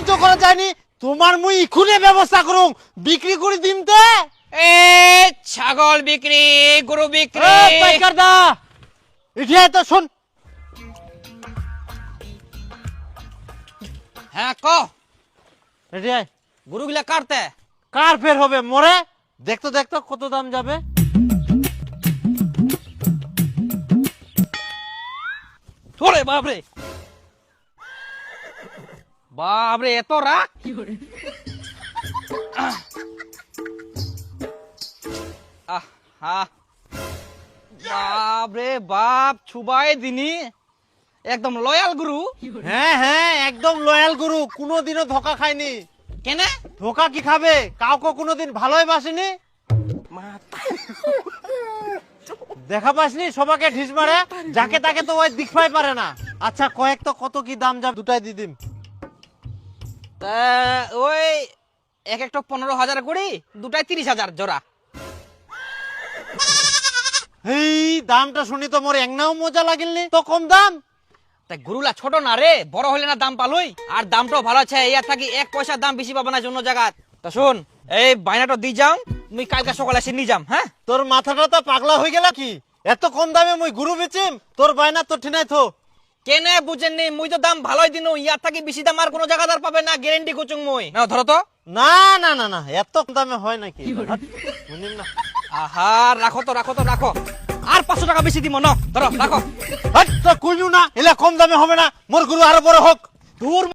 সহ্য করা যায়নি তোমার মুই ইখুনে ব্যবস্থা করুম বিক্রি করে দিমতে এ ছাগল বিক্রি গরু বিক্রি পাইকার দা ইঠিয়া তো শুন হ্যাঁ ক ইঠিয়া গরুগুলা কাটতে কার ফের হবে মরে দেখতো দেখতো কত দাম যাবে ওরে বাপরে বাপরে এত রাগ বাপরে বাপ ছুবাই দিনি একদম লয়াল গুরু হ্যাঁ হ্যাঁ একদম লয়াল গুরু কোনোদিনও ধোকা খায়নি কেনে ধোকা কি খাবে কাউকে কোনোদিন ভালোই বাসেনি দেখা পাসনি সবাকে ঢিস মারে যাকে তাকে তো ওই দেখতে পারে না আচ্ছা কয়েক তো কত কি দাম যাবে দুটাই দিয়ে দিম তা ওই এক একটা 15,000 করি দুটাই 30,000 জোড়া এই দামটা শুনি তো মোর একনাও মজা লাগিলনি তো কম দাম তাই গরুলা ছোট না রে বড় হলে না দাম পালুই আর দামটাও ভালো আছে ইয়ার থাকি 1 পয়সা দাম বেশি পাবে না জন্য জায়গা তা শুন এই বাইনাটা দি যাও মুই কালকে সকালে এসে নিয়ে যাম হ্যাঁ তোর মাথাটা তো পাগলা হয়ে গেল কি এত কম দামে মুই গুরু বেচিম তোর বাইনা তো ঠিনাই থো কেনে বুঝেননি মুই তো দাম ভালোই দিনু ইয়ার থাকি বেশি দাম আর কোনো জায়গাদার পাবে না গ্যারান্টি কুচুং মুই না ধরো তো না না না না এত কম দামে হয় নাকি শুনিম না আহা রাখো তো আর 500 টাকা বেশি দিব না ধরো রাখো কইনু না এলা কম দামে হবে না মোর গুরু আরো বড় হোক দূর